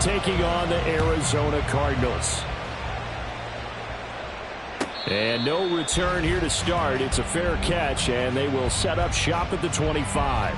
taking on the Arizona Cardinals. And no return here to start. It's a fair catch, and they will set up shop at the 25.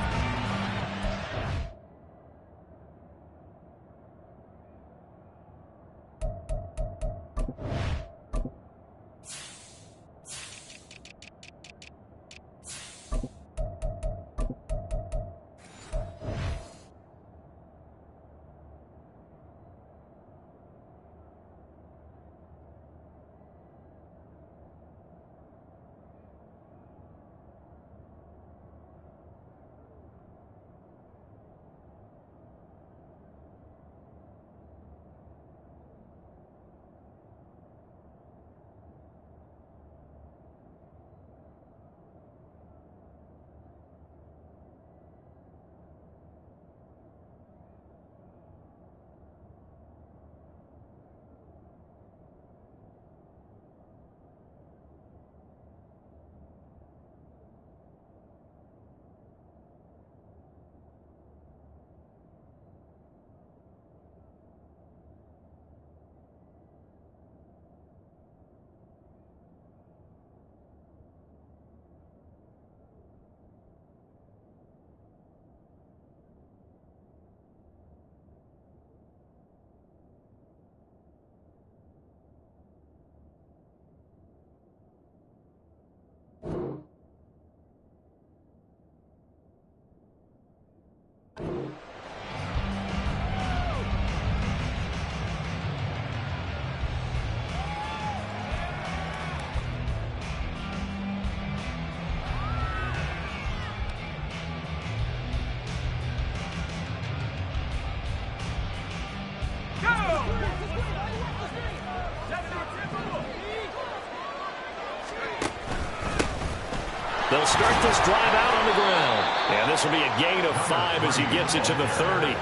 They'll start this drive out on the ground. And this will be a gain of 5 as he gets it to the 30.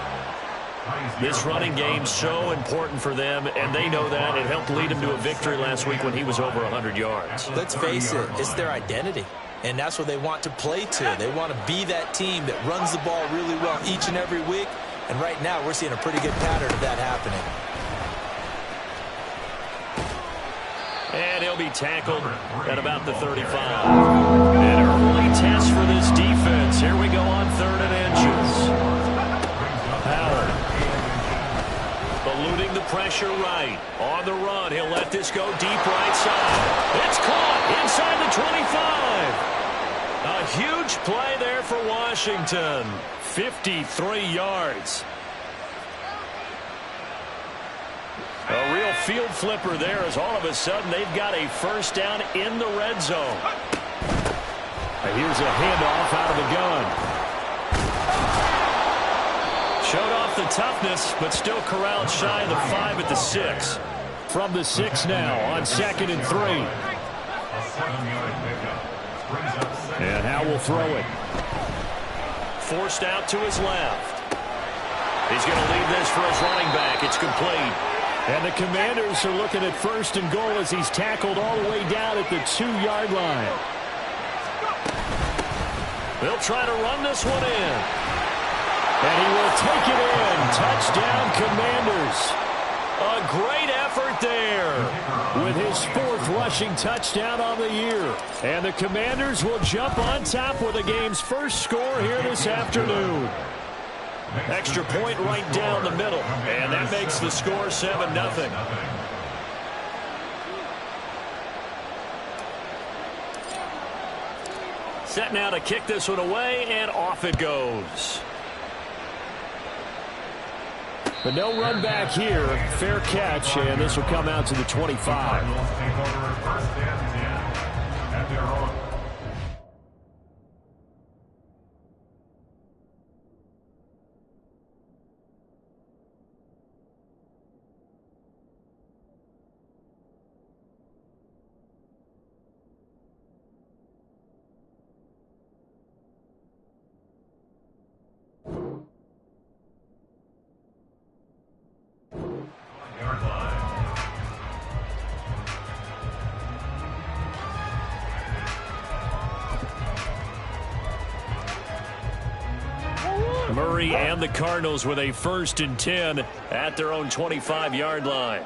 This running game's so important for them, and they know that. It helped lead him to a victory last week when he was over 100 yards. Let's face it, it's their identity. And that's what they want to play to. They want to be that team that runs the ball really well each and every week. And right now, we're seeing a pretty good pattern of that happening. And he'll be tackled at about the 35. An early test for this defense. Here we go on 3rd and inches. Howard. Eluding the pressure right. On the run, he'll let this go deep right side. It's caught inside the 25. A huge play there for Washington. 53 yards. A real field flipper there as all of a sudden they've got a first down in the red zone. Here's a handoff out of the gun. Showed off the toughness, but still corralled shy of the 5 at the 6. From the 6 now on 2nd and 3. And Howe will throw it. Forced out to his left. He's going to leave this for his running back. It's complete. And the Commanders are looking at 1st and goal as he's tackled all the way down at the 2-yard line. They'll try to run this one in. And he will take it in. Touchdown, Commanders. A great effort there with his 4th rushing touchdown on the year. And the Commanders will jump on top with the game's first score here this afternoon. Extra point right down the middle. And that makes the score 7-0. Set now to kick this one away, and off it goes. But no run back here. Fair catch, and this will come out to the 25. Murray and the Cardinals with a 1st and 10 at their own 25-yard line.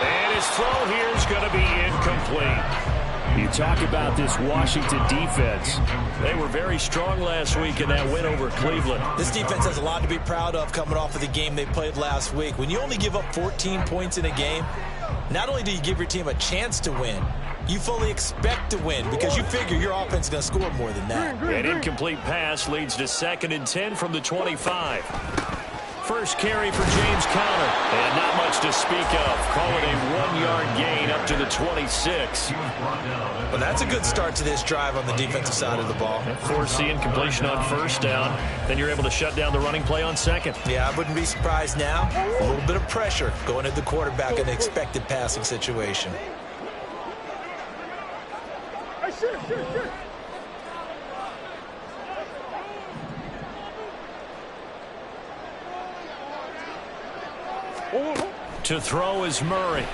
And his throw here is going to be incomplete. You talk about this Washington defense. They were very strong last week in that win over Cleveland. This defense has a lot to be proud of coming off of the game they played last week. When you only give up 14 points in a game, not only do you give your team a chance to win, you fully expect to win because you figure your offense is going to score more than that. An incomplete pass leads to 2nd and 10 from the 25. First carry for James Conner. And not much to speak of. Call it a 1-yard gain up to the 26. Well, that's a good start to this drive on the defensive side of the ball. Force the incompletion on 1st down. Then you're able to shut down the running play on 2nd. Yeah, I wouldn't be surprised now. A little bit of pressure going at the quarterback in an expected passing situation. To throw is Murray.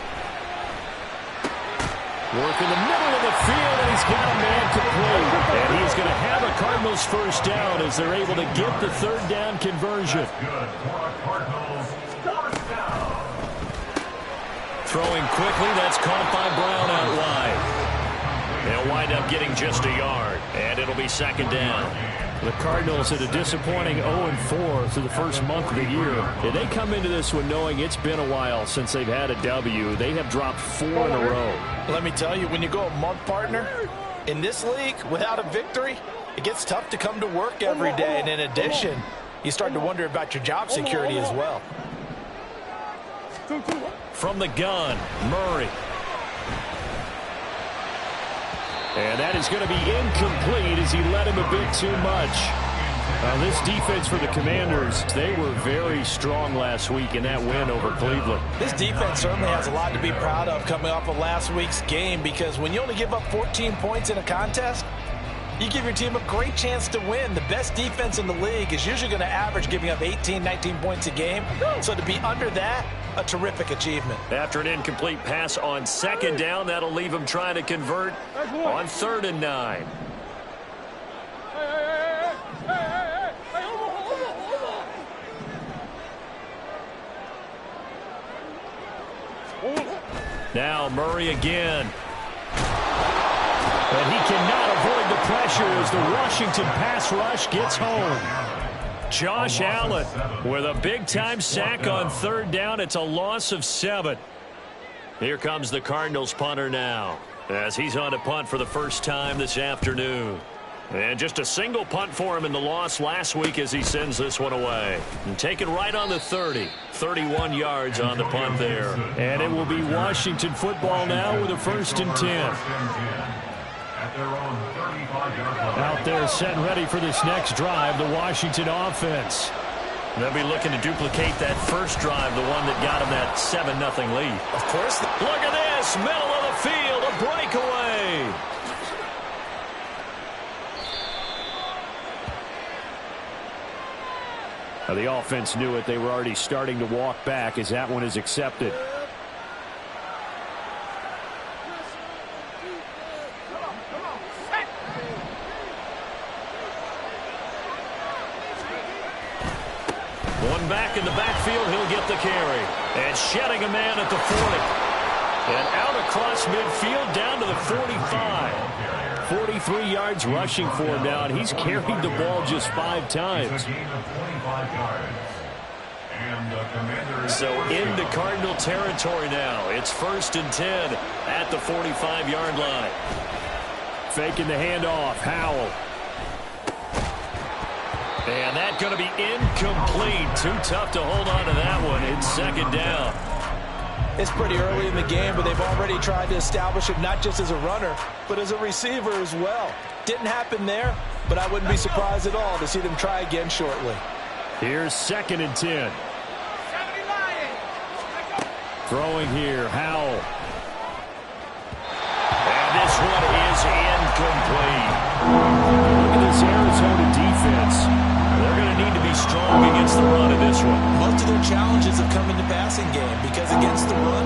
Work in the middle of the field, and he's got a man complete. And he's going to have a Cardinals 1st down as they're able to get the 3rd down conversion. Throwing quickly, that's caught by Brown out wide. They'll wind up getting just a yard, and it'll be 2nd down. The Cardinals had a disappointing 0-4 through the first month of the year. And they come into this one knowing it's been a while since they've had a W. They have dropped 4 in a row. Let me tell you, when you go a month, partner, in this league, without a victory, it gets tough to come to work every day. And in addition, you start to wonder about your job security as well. From the gun, Murray. And that is going to be incomplete as he led him a bit too much. This defense for the Commanders, they were very strong last week in that win over Cleveland. This defense certainly has a lot to be proud of coming off of last week's game because when you only give up 14 points in a contest, you give your team a great chance to win. The best defense in the league is usually going to average giving up 18, 19 points a game. So to be under that, a terrific achievement. After an incomplete pass on 2nd down, that'll leave him trying to convert on 3rd and 9. Now Murray again. And he cannot avoid the pressure as the Washington pass rush gets home. Josh Allen with a big-time sack on 3rd down. It's a loss of 7. Here comes the Cardinals punter now as he's on to punt for the first time this afternoon. And just a single punt for him in the loss last week as he sends this one away. And taken right on the 30. 31 yards on the punt there. And it will be Washington football now with a 1st and 10. Out there set and ready for this next drive, the Washington offense. They'll be looking to duplicate that first drive, the one that got them that 7-0 lead. Of course. Look at this, middle of the field, a breakaway. Now the offense knew it. They were already starting to walk back as that one is accepted. One back in the backfield, he'll get the carry. And shedding a man at the 40. And out across midfield down to the 45. 43 yards rushing for him now, and he's carried the ball just 5 times. So into Cardinal territory now. It's 1st and 10 at the 45-yard line. Faking the handoff, Howell. And that's going to be incomplete. Too tough to hold on to that one. It's 2nd down. It's pretty early in the game, but they've already tried to establish him not just as a runner, but as a receiver as well. Didn't happen there, but I wouldn't be surprised at all to see them try again shortly. Here's 2nd and 10. Throwing here, Howell. And this one is incomplete. Look at this Arizona defense. They're going to need to be strong against the run in this one. Most of their challenges have come in the passing game because against the run,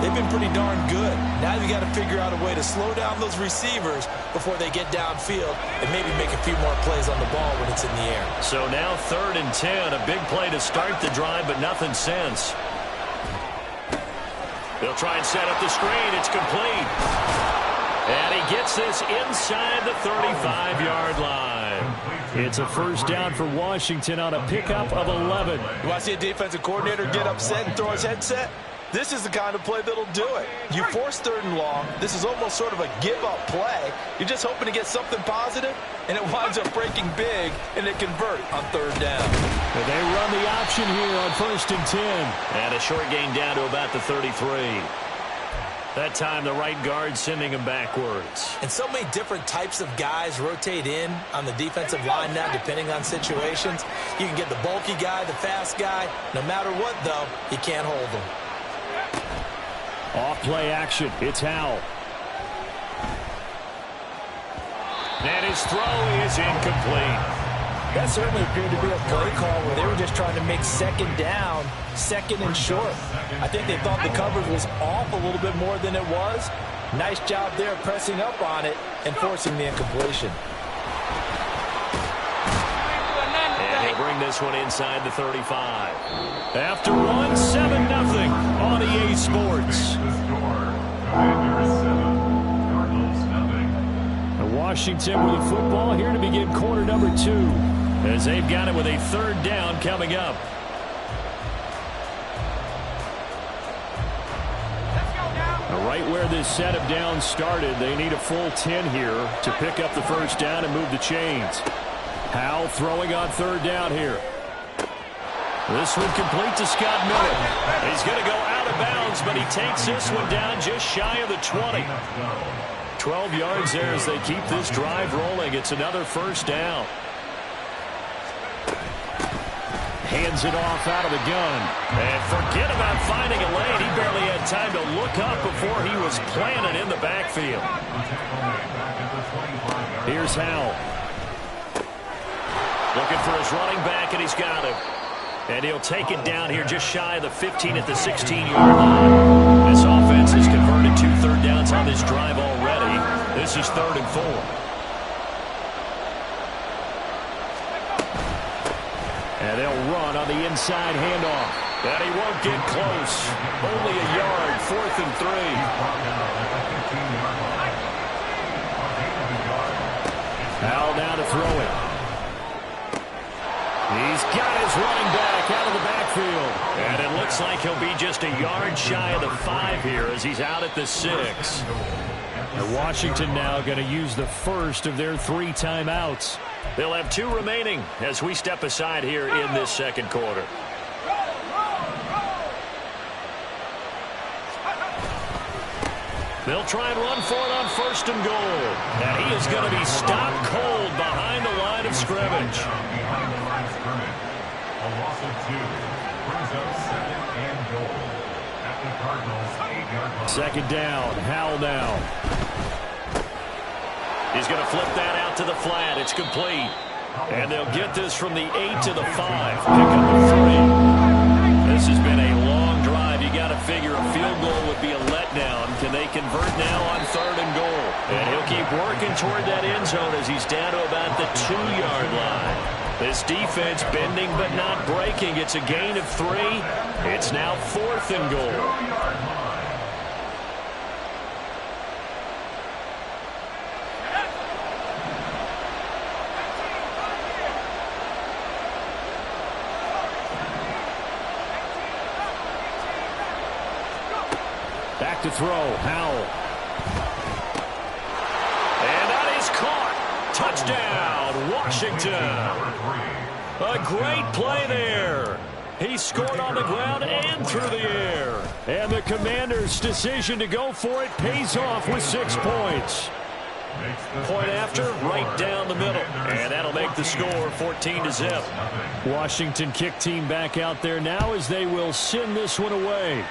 they've been pretty darn good. Now you've got to figure out a way to slow down those receivers before they get downfield and maybe make a few more plays on the ball when it's in the air. So now 3rd and 10, a big play to start the drive, but nothing since. They'll try and set up the screen. It's complete. And he gets this inside the 35-yard line. It's a first down for Washington on a pickup of 11. You want to see a defensive coordinator get upset and throw his headset? This is the kind of play that'll do it. You force 3rd and long. This is almost sort of a give-up play. You're just hoping to get something positive, and it winds up breaking big, and they convert on 3rd down. They run the option here on 1st and 10. And a short gain down to about the 33. That time, the right guard sending him backwards. And so many different types of guys rotate in on the defensive line now, depending on situations. You can get the bulky guy, the fast guy. No matter what, though, you can't hold them. Off-play action. It's Howell. And his throw is incomplete. That certainly appeared to be a play call where they were just trying to make 2nd down, 2nd and short. I think they thought the coverage was off a little bit more than it was. Nice job there pressing up on it and forcing the incompletion. And he'll bring this one inside the 35. After one, 7-0 on EA Sports. Washington with the football here to begin quarter number 2. As they've got it with a 3rd down coming up. Right where this set of downs started, they need a full 10 here to pick up the first down and move the chains. Howell throwing on 3rd down here. This one complete to Scott Miller. He's going to go out of bounds, but he takes this one down just shy of the 20. 12 yards there as they keep this drive rolling. It's another first down. Hands it off out of the gun. And forget about finding a lane. He barely had time to look up before he was planted in the backfield. Here's Howell. Looking for his running back, and he's got him. And he'll take it down here just shy of the 15 at the 16-yard line. This offense has converted 2 third downs on this drive already. This is 3rd and 4. And they'll run on the inside handoff. And he won't get close. Only a yard, 4th and 3. Howell now to throw it. He's got his running back out of the backfield. And it looks like he'll be just a yard shy of the 5 here as he's out at the 6. And Washington now going to use the first of their 3 timeouts. They'll have 2 remaining as we step aside here in this second quarter. They'll try and run for it on 1st and goal. And he is going to be stopped cold behind the line of scrimmage. A loss of 2 brings up 2nd and goal at the Cardinals' 8-yard line. 2nd down. Howell now. He's going to flip that out to the flat. It's complete. And they'll get this from the 8 to the 5. Pick up the 3. This has been a long drive. You got to figure a field goal would be a letdown. Can they convert now on 3rd and goal? And he'll keep working toward that end zone as he's down to about the 2-yard line. This defense bending but not breaking. It's a gain of 3. It's now 4th and goal. Back to throw. Howell. And that is caught. Touchdown, Washington. A great play there. He scored on the ground and through the air. And the Commanders' decision to go for it pays off with 6 points. Point after, right down the middle. And that'll make the score 14-0. Washington kick team back out there now as they will send this one away.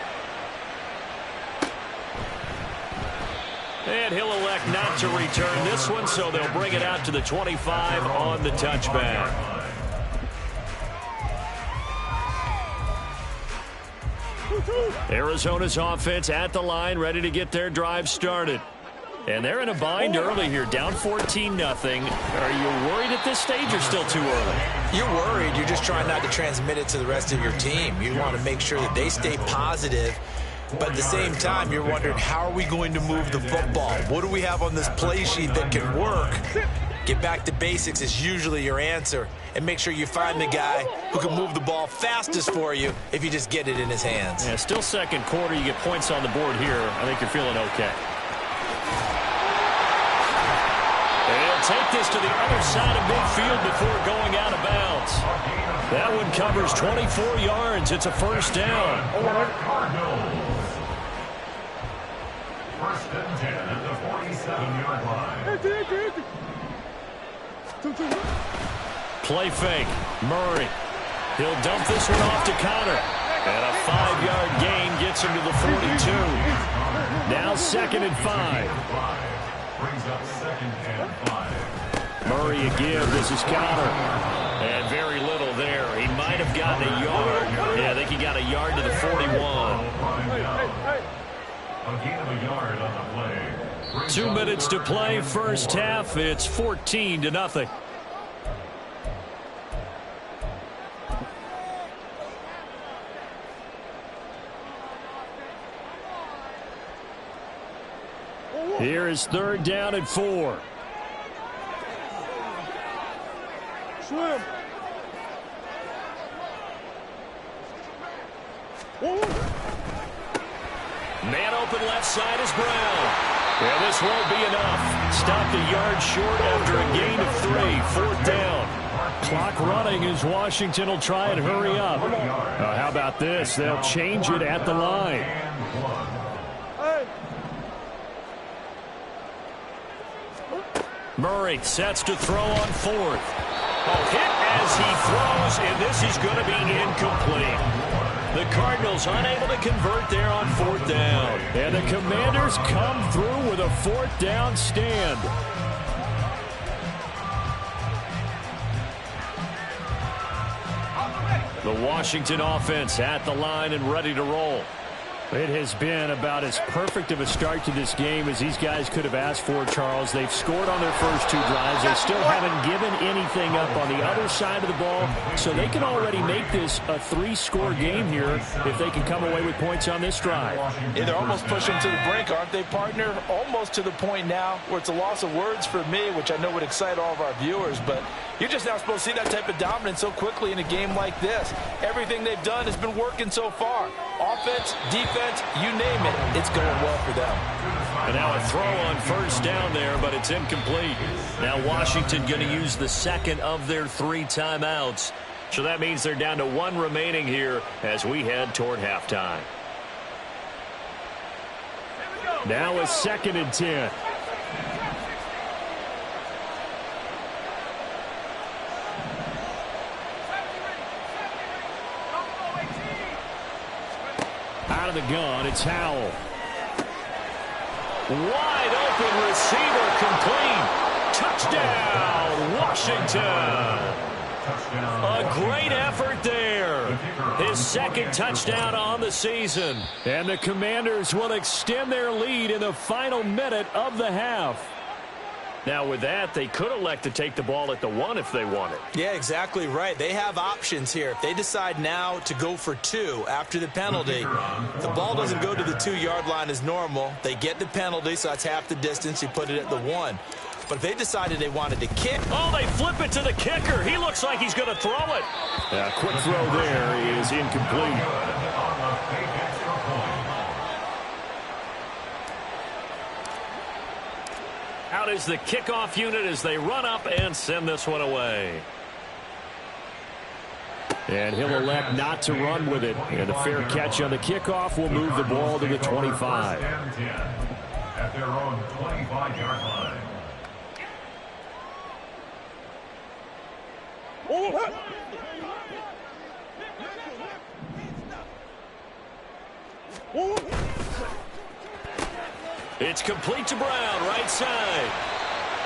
And he'll elect not to return this one, so they'll bring it out to the 25 on the touchback. Arizona's offense at the line, ready to get their drive started. And they're in a bind early here, down 14-0. Are you worried at this stage or still too early? You're worried. You're just trying not to transmit it to the rest of your team. You want to make sure that they stay positive. But at the same time, you're wondering, how are we going to move the football? What do we have on this play sheet that can work? Get back to basics is usually your answer. And make sure you find the guy who can move the ball fastest for you if you just get it in his hands. Yeah, still second quarter. You get points on the board here. I think you're feeling okay. And he'll take this to the other side of midfield before going out of bounds. That one covers 24 yards. It's a first down. First and 10 at the 47-yard line. Play fake. Murray. He'll dump this one off to Connor. And a 5-yard gain gets him to the 42. Now 2nd and 5. Brings up 2nd and 5. Murray again. This is Connor. And very little there. He might have gotten a yard. Yeah, I think he got a yard to the 41. A gain of a yard on the play. 2 minutes to play, first half. It's 14-0. Here is 3rd down and 4. Swim. Man open left side is Brown. Yeah, this won't be enough. Stopped a yard short after a gain of 3. 4th down. Clock running as Washington will try and hurry up. How about this? They'll change it at the line. Murray sets to throw on 4th. Hit as he throws, and this is going to be incomplete. The Cardinals unable to convert there on 4th down. And the Commanders come through with a 4th down stand. The Washington offense at the line and ready to roll. It has been about as perfect of a start to this game as these guys could have asked for, Charles. They've scored on their first 2 drives. They still haven't given anything up on the other side of the ball, so they can already make this a 3-score game here if they can come away with points on this drive. Yeah, they're almost pushing to the brink, aren't they, partner? Almost to the point now where it's a loss of words for me, which I know would excite all of our viewers, but you're just not supposed to see that type of dominance so quickly in a game like this. Everything they've done has been working so far. Offense, defense, you name it, it's going well for them. And now a throw on 1st down there, but it's incomplete. Now Washington going to use the 2nd of their 3 timeouts. So that means they're down to 1 remaining here as we head toward halftime. Now a 2nd and 10. Out of the gun, it's Howell. Wide open receiver, complete. Touchdown, Washington. A great effort there. His 2nd touchdown on the season. And the Commanders will extend their lead in the final minute of the half. Now, with that, they could elect to take the ball at the 1 if they wanted. Yeah, exactly right. They have options here. If they decide now to go for 2 after the penalty, the ball doesn't go to the 2-yard line as normal. They get the penalty, so that's half the distance. You put it at the 1. But if they decided they wanted to kick. Oh, they flip it to the kicker. He looks like he's going to throw it. Quick throw there is incomplete. Out is the kickoff unit as they run up and send this one away. And he'll elect not to run with it. And a fair catch on the kickoff will move the ball to the 25. At their own 25-yard line. It's complete to Brown, right side.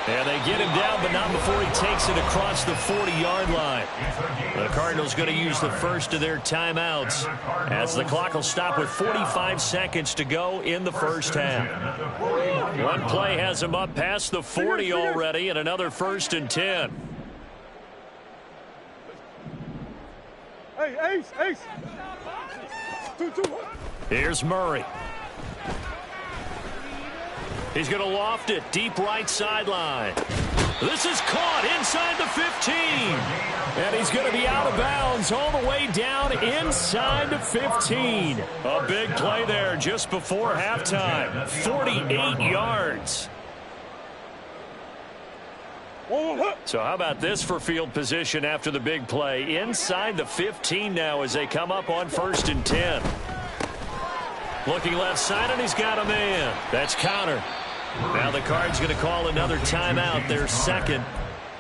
And they get him down, but not before he takes it across the 40-yard line. The Cardinals going to use the first of their timeouts as the clock will stop with 45 seconds to go in the first half. One play has him up past the 40 already, and another 1st and 10. Hey, Ace. 2-2. Here's Murray. He's going to loft it deep right sideline. This is caught inside the 15. And he's going to be out of bounds all the way down inside the 15. A big play there just before halftime. 48 yards. So how about this for field position after the big play? Inside the 15 now as they come up on 1st and 10. Looking left side, and he's got a man. That's counter. Now the Cards going to call another timeout, their second.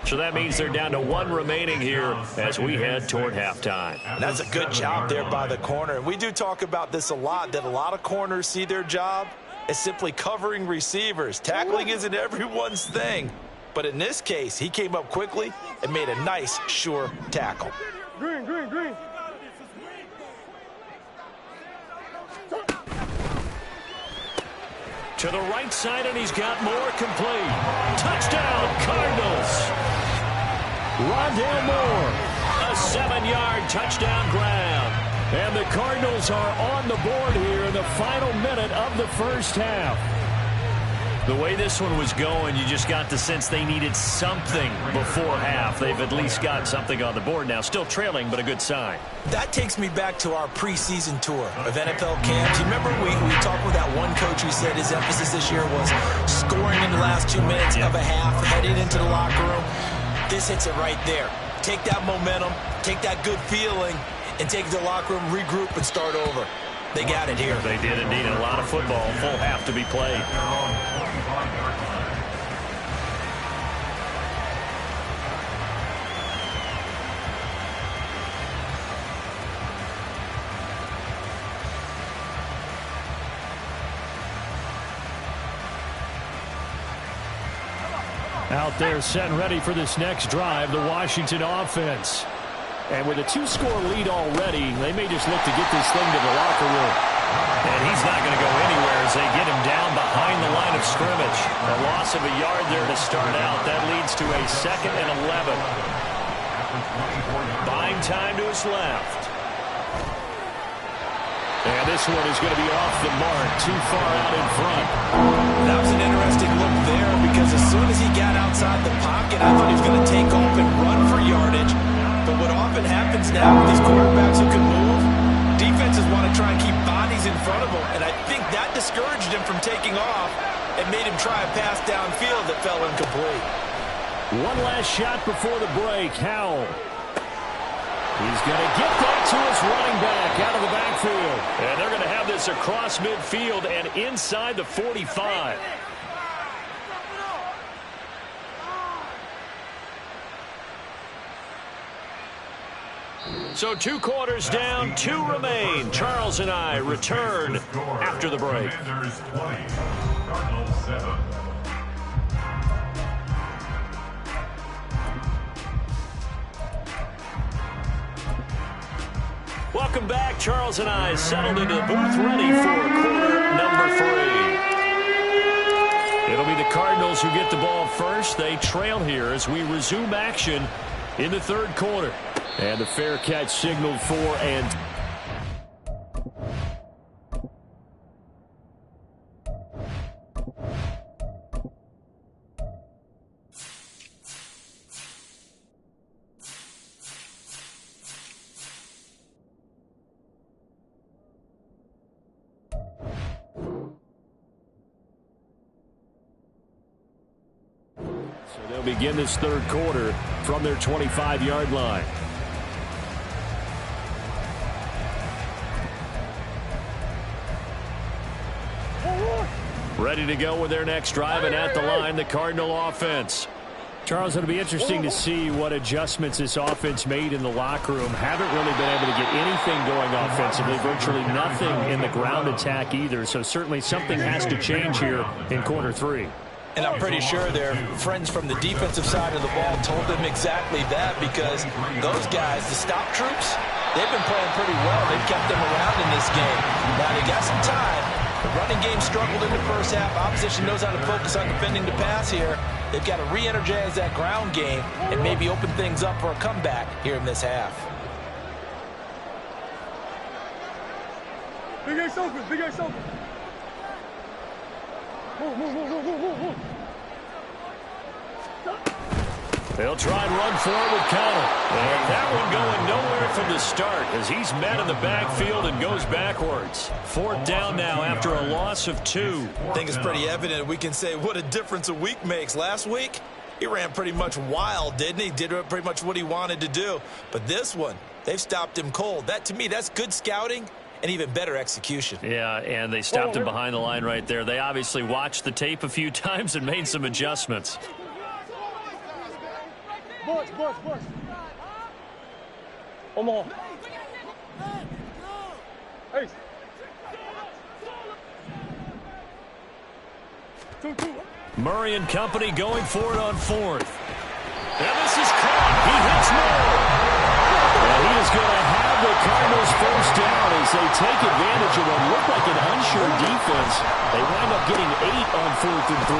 So that means they're down to 1 remaining here as we head toward halftime. That's a good job there by the corner. And we do talk about this a lot, that a lot of corners see their job as simply covering receivers. Tackling isn't everyone's thing. But in this case, he came up quickly and made a nice, sure tackle. Green. To the right side, and he's got more complete. Touchdown, Cardinals. Rondale Moore, a 7-yard touchdown grab. And the Cardinals are on the board here in the final minute of the first half. The way this one was going, you just got the sense they needed something before half. They've at least got something on the board now. Still trailing, but a good sign. That takes me back to our preseason tour of NFL camps. You remember we talked with that one coach who said his emphasis this year was scoring in the last 2 minutes of a half, heading into the locker room. This hits it right there. Take that momentum, take that good feeling, and take it to the locker room, regroup, and start over. They got it here. They did indeed. A lot of football, full half to be played. Out there set and ready for this next drive, the Washington offense. And with a 2-score lead already, they may just look to get this thing to the locker room. And he's not going to go anywhere as they get him down behind the line of scrimmage. A loss of a yard there to start out. That leads to a 2nd and 11. Buying time to his left. And this one is going to be off the mark, too far out in front. That was an interesting look there because as soon as he got outside the pocket, I thought he was going to take off and run for yardage. But what often happens now with these quarterbacks who can move, defenses want to try and keep bodies in front of them. And I think that discouraged him from taking off and made him try a pass downfield that fell incomplete. One last shot before the break. Howell. He's going to get that to his running back out of the backfield. And they're going to have this across midfield and inside the 45. So 2 quarters down, 2 remain. Charles and I return after the break. Welcome back. Charles and I settled into the booth ready for quarter number 3. It'll be the Cardinals who get the ball first. They trail here as we resume action in the 3rd quarter. And the fair catch signaled for and... So they'll begin this 3rd quarter from their 25-yard line. Ready to go with their next drive, and at the line, the Cardinal offense. Charles, it'll be interesting to see what adjustments this offense made in the locker room. Haven't really been able to get anything going offensively, virtually nothing in the ground attack either, so certainly something has to change here in quarter 3. And I'm pretty sure their friends from the defensive side of the ball told them exactly that, because those guys, the stop troops, they've been playing pretty well. They've kept them around in this game. Now they got some time. The running game struggled in the first half. Opposition knows how to focus on defending the pass here. They've got to re-energize that ground game and maybe open things up for a comeback here in this half. Big Ace open, Big Ace open. Move. They'll try and run forward with Connor. And that one going nowhere from the start as he's met in the backfield and goes backwards. 4th down now after a loss of 2. I think it's pretty evident. We can say what a difference a week makes. Last week, he ran pretty much wild, didn't he? Did pretty much what he wanted to do. But this one, they've stopped him cold. That, to me, that's good scouting and even better execution. Yeah, and they stopped him behind the line right there. They obviously watched the tape a few times and made some adjustments. Boys. Omaha. Hey. 2. Murray and company going for it on 4th. And this is caught. He hits Murray. And he is going to have the Cardinals first down as they take advantage of what looked like an unsure defense. They wind up getting 8 on 4th and 3.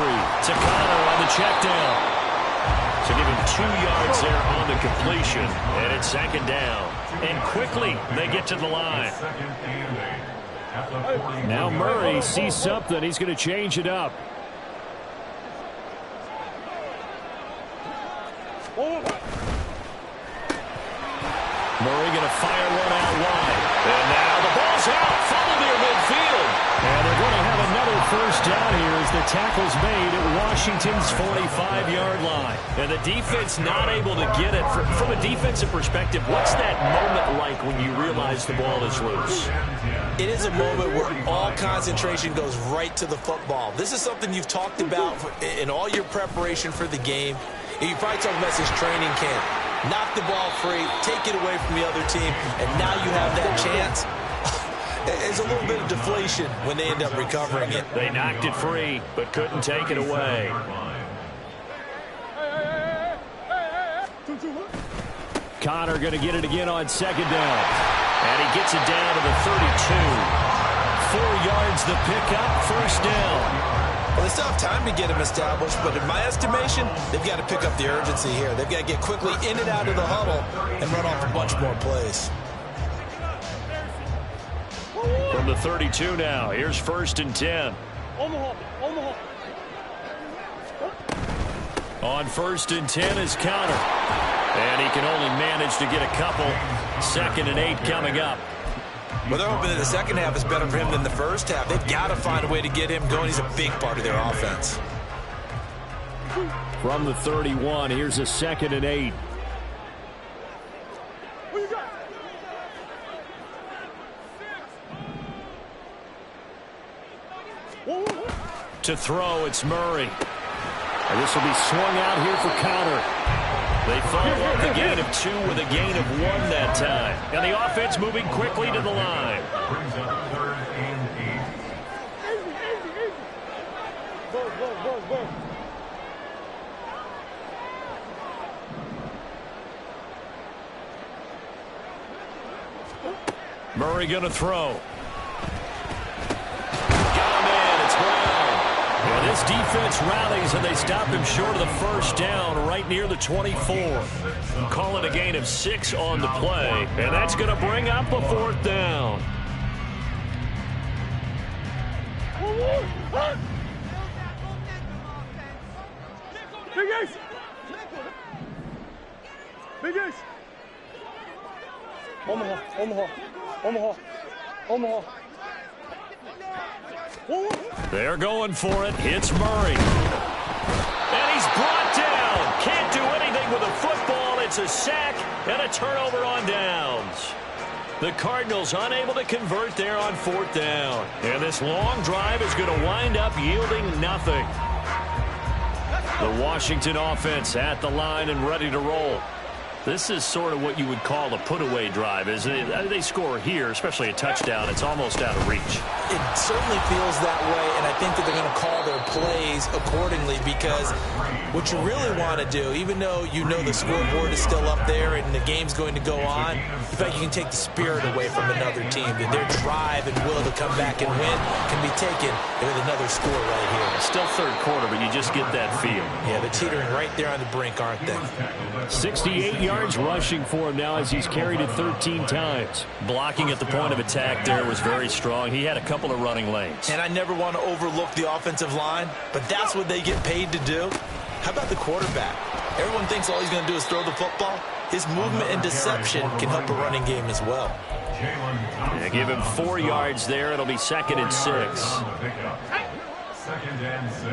To Connor on the check down. So give him 2 yards there on the completion. And it's 2nd down. And quickly they get to the line. Now Murray sees something. He's going to change it up. Murray going to fire one out wide. And now the ball's out. Fumble near midfield. And they're going to have another first down here as the tackle's made at Washington's 45-yard line. And the defense not able to get it. From a defensive perspective, what's that moment like when you realize the ball is loose? It is a moment where all concentration goes right to the football. This is something you've talked about in all your preparation for the game. You probably talked about this training camp. Knock the ball free, take it away from the other team, and now you have that chance. There's a little bit of deflation when they end up recovering it. They knocked it free, but couldn't take it away. Connor going to get it again on 2nd down. And he gets it down to the 32. 4 yards the pickup, first down. Well, they still have time to get him established, but in my estimation, they've got to pick up the urgency here. They've got to get quickly in and out of the huddle and run off a bunch more plays. From the 32 now, here's 1st and 10. Omaha. On 1st and 10 is Connor. And he can only manage to get a couple. 2nd and 8 coming up. Well, they're hoping that the second half is better for him than the first half. They've got to find a way to get him going. He's a big part of their offense. From the 31, here's a 2nd and 8. To throw, it's Murray. And this will be swung out here for Connor. They follow up the gain of 2 with a gain of 1 that time. And the offense moving quickly to the line. Brings up 3rd and 8. Go. Murray going to throw. Got him in. It's Brown. Well, this defense rallies, and they stop him short of the first down right near the 24. Calling a gain of 6 on the play, and that's going to bring up a 4th down. Big Ace. Omaha. They're going for it. It's Murray. And he's brought down. Can't do anything with a football. It's a sack and a turnover on downs. The Cardinals unable to convert there on 4th down. And this long drive is going to wind up yielding nothing. The Washington offense at the line and ready to roll. This is sort of what you would call a put-away drive, isn't it? They score here, especially a touchdown. It's almost out of reach. It certainly feels that way, and I think that they're going to call their plays accordingly because what you really want to do, even though you know the scoreboard is still up there and the game's going to go on, in fact, you can take the spirit away from another team. Their drive and will to come back and win can be taken with another score right here. Still third quarter, but you just get that feel. Yeah, they're teetering right there on the brink, aren't they? 68 yards rushing for him now as he's carried it 13 times. Blocking at the point of attack there was very strong. He had a couple of running lanes. And I never want to overlook the offensive line, but that's what they get paid to do. How about the quarterback? Everyone thinks all he's going to do is throw the football. His movement and deception can help a running game as well. Yeah, give him 4 yards there. It'll be 2nd and 6. 2nd and 6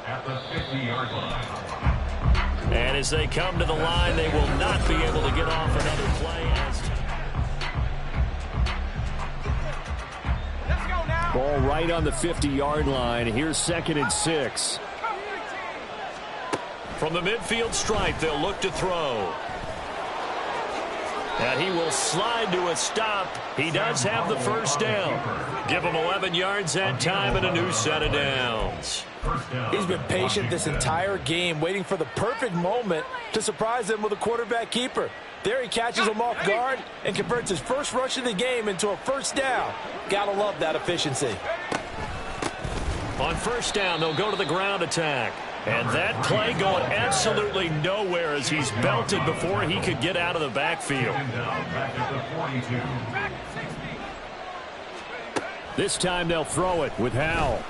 at the 50-yard line. And as they come to the line, they will not be able to get off another play. Ball right on the 50-yard line. Here's 2nd and 6. From the midfield stripe, they'll look to throw. And he will slide to a stop. He does have the first down. Give him 11 yards that time and a new set of downs. He's been patient this entire game, waiting for the perfect moment to surprise them with a quarterback keeper. There he catches him off guard and converts his first rush of the game into a first down. Gotta love that efficiency. On first down, they'll go to the ground attack. And that play going absolutely nowhere as he's belted before he could get out of the backfield. This time they'll throw it with Howell.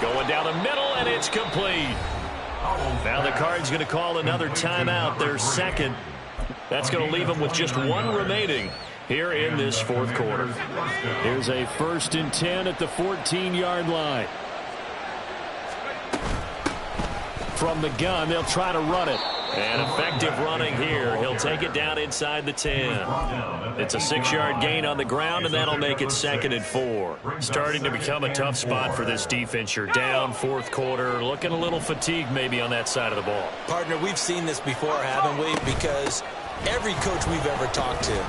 Going down the middle, and it's complete. Now the Cards going to call another timeout, their second. That's going to leave them with just 1 remaining here in this 4th quarter. Here's a 1st and 10 at the 14-yard line. From the gun, they'll try to run it. And effective running here. He'll take it down inside the 10. It's a 6-yard gain on the ground, and that'll make it 2nd and 4. Starting to become a tough spot for this defense. You're down 4th quarter. Looking a little fatigued maybe on that side of the ball. Partner, we've seen this before, haven't we? Because every coach we've ever talked to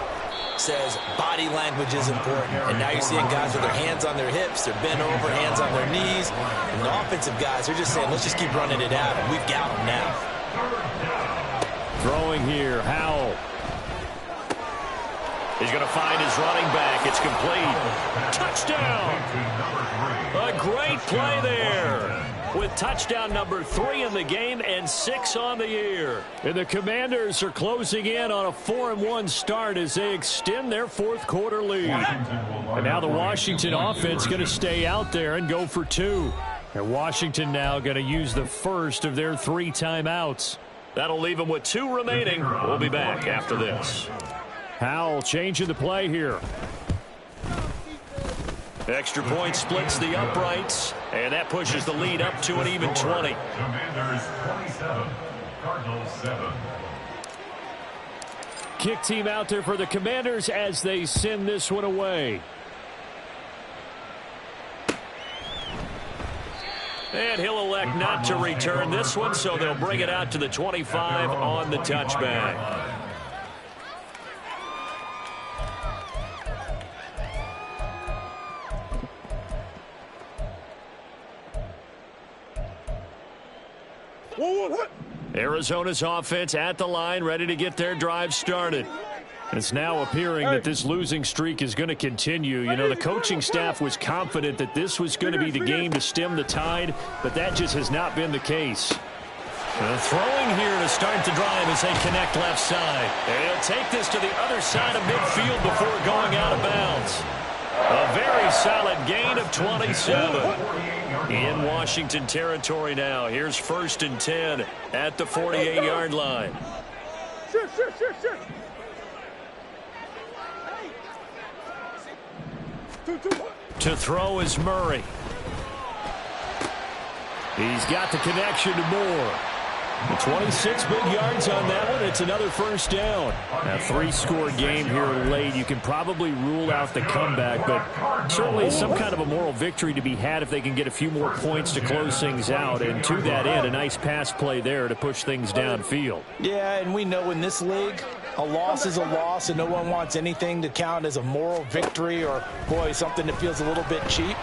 says body language is important. And now you're seeing guys with their hands on their hips, they're bent over, hands on their knees. And the offensive guys, they're just saying, let's just keep running it out, and we've got them now. Throwing here, Howell. He's going to find his running back. It's complete. Touchdown! A great play there. With touchdown number 3 in the game and 6 on the year. And the Commanders are closing in on a 4-1 start as they extend their 4th quarter lead. And now the Washington offense going to stay out there and go for 2. And Washington now going to use the first of their 3 timeouts. That'll leave them with 2 remaining. We'll be back after this. Howell changing the play here. Extra point splits the uprights, and that pushes the lead up to an even 20. Commanders 27, Cardinals 7. Kick team out there for the Commanders as they send this one away. And he'll elect not to return this one, so they'll bring it out to the 25 on the touchback. Arizona's offense at the line, ready to get their drive started. It's now appearing that this losing streak is going to continue. You know, the coaching staff was confident that this was going to be the game to stem the tide, but that just has not been the case. Throwing here to start the drive as they connect left side. And he'll take this to the other side of midfield before going out of bounds. A very solid gain of 27. In Washington territory now. Here's 1st and 10 at the 48-yard line. To throw is Murray. He's got the connection to Moore. 26 big yards on that one. It's another first down. A 3-score game here late. You can probably rule out the comeback, but certainly some kind of a moral victory to be had if they can get a few more points to close things out. And to that end, a nice pass play there to push things downfield. Yeah, and we know in this league, a loss is a loss, and no one wants anything to count as a moral victory or, boy, something that feels a little bit cheap.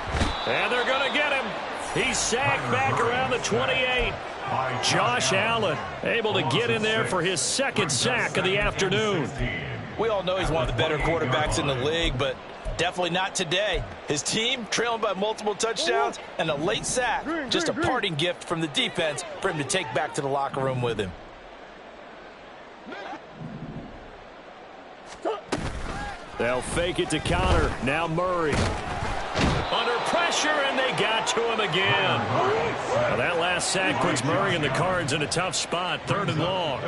And they're going to get him. He's sacked back around the 28. Josh Allen able to get in there for his second sack of the afternoon. We all know he's one of the better quarterbacks in the league, but definitely not today. His team trailing by multiple touchdowns and a late sack. Just a parting gift from the defense for him to take back to the locker room with him. They'll fake it to counter. Now Murray. Under pressure, and they got to him again. Well, that last sack puts Murray and the Cards in a tough spot. 3rd and long.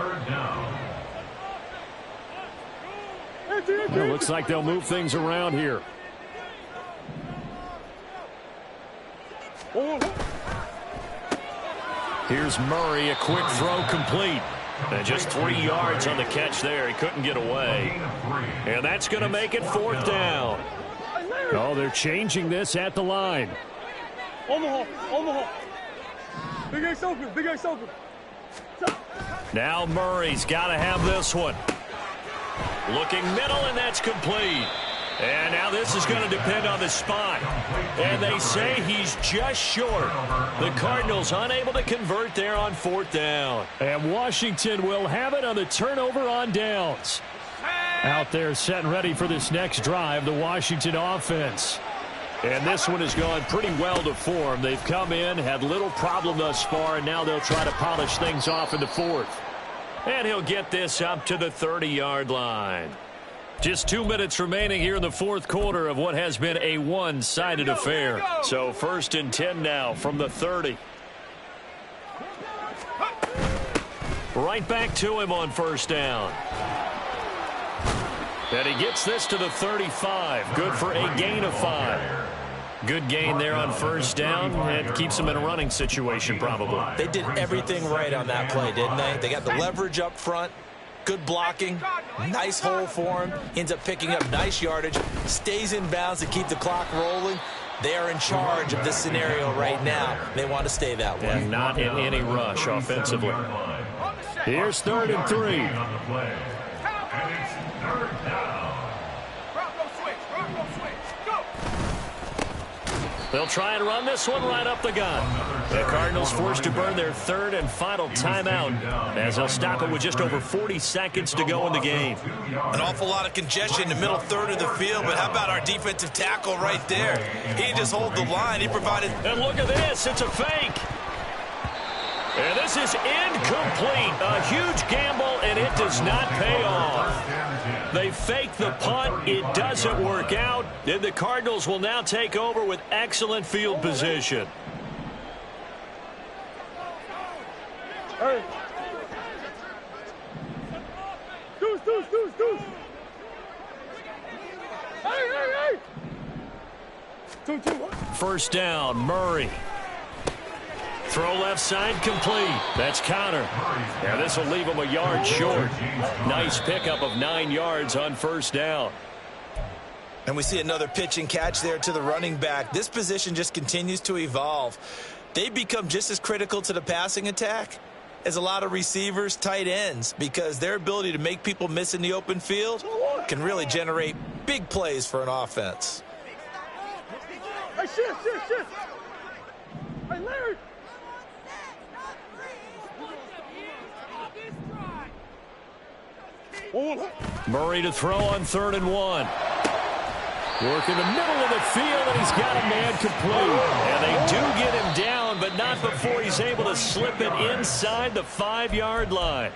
Well, looks like they'll move things around here. Here's Murray, a quick throw complete. And just 3 yards on the catch there. He couldn't get away. And that's going to make it 4th down. Oh, they're changing this at the line. Omaha. Big Ace open. Big Ace open. Now Murray's got to have this one. Looking middle, and that's complete. And now this is going to depend on the spot. And they say he's just short. The Cardinals unable to convert there on 4th down. And Washington will have it on the turnover on downs. Out there set and ready for this next drive, the Washington offense. And this one has gone pretty well to form. They've come in, had little problem thus far, and now they'll try to polish things off in the 4th. And he'll get this up to the 30-yard line. Just 2 minutes remaining here in the 4th quarter of what has been a one-sided affair. So 1st and 10 now from the 30. Right back to him on 1st down. And he gets this to the 35. Good for a gain of 5. Good gain there on 1st down, and keeps him in a running situation probably. They did everything right on that play, didn't they? They got the leverage up front, good blocking, nice hole for him, ends up picking up nice yardage, stays in bounds to keep the clock rolling. They are in charge of this scenario right now. They want to stay that way. And not in any rush offensively. Here's 3rd and 3. They'll try and run this one right up the gut. The Cardinals forced to burn their 3rd and final timeout as they'll stop it with just over 40 seconds to go in the game. An awful lot of congestion in the middle 3rd of the field, but how about our defensive tackle right there? He just hold the line. He provided. And look at this. It's a fake. And this is incomplete. A huge gamble, and it does not pay off. They fake the punt. It doesn't work out. And the Cardinals will now take over with excellent field position. Hey. Deuce. Hey. 2. 1st down, Murray. Throw left side complete. That's counter. Yeah, this will leave him a yard short. Nice pickup of 9 yards on 1st down. And we see another pitch and catch there to the running back. This position just continues to evolve. They become just as critical to the passing attack as a lot of receivers, tight ends, because their ability to make people miss in the open field can really generate big plays for an offense. Hey, shit. Hey, Larry. Murray to throw on 3rd and 1. Work in the middle of the field, and he's got a man complete. And they do get him down, but not before he's able to slip it inside the 5-yard line.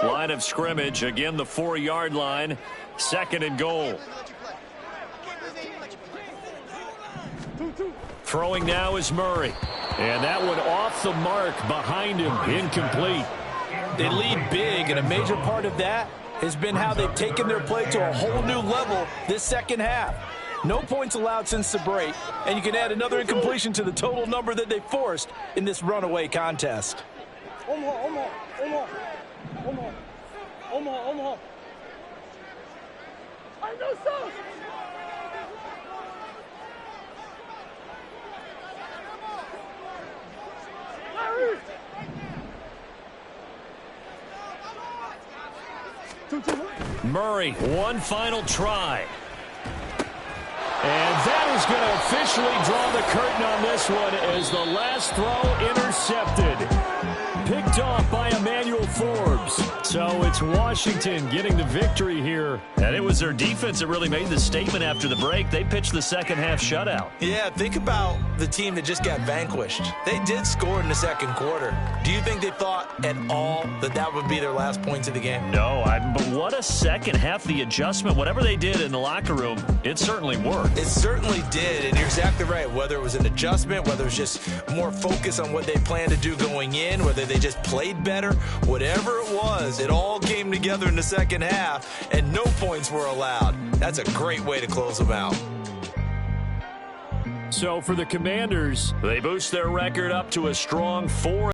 Line of scrimmage, again the 4-yard line. 2nd and goal. Throwing now is Murray. And that one off the mark behind him, incomplete. They lead big, and a major part of that has been how they've taken their play to a whole new level this second half. No points allowed since the break, and you can add another incompletion to the total number that they forced in this runaway contest. Omaha. I know so. Murray, one final try. And that is going to officially draw the curtain on this one as the last throw intercepted. Picked off by Emmanuel Forbes. So it's Washington getting the victory here. And it was their defense that really made the statement after the break. They pitched the second half shutout. Yeah, think about the team that just got vanquished. They did score in the second quarter. Do you think they thought at all that that would be their last points of the game? No, but what a second half. The adjustment, whatever they did in the locker room, it certainly worked. It certainly did, and you're exactly right. Whether it was an adjustment, whether it was just more focus on what they planned to do going in, whether they just played better, whatever it was, it all came together in the second half, and no points were allowed. That's a great way to close them out. So for the Commanders, They boost their record up to a strong 4.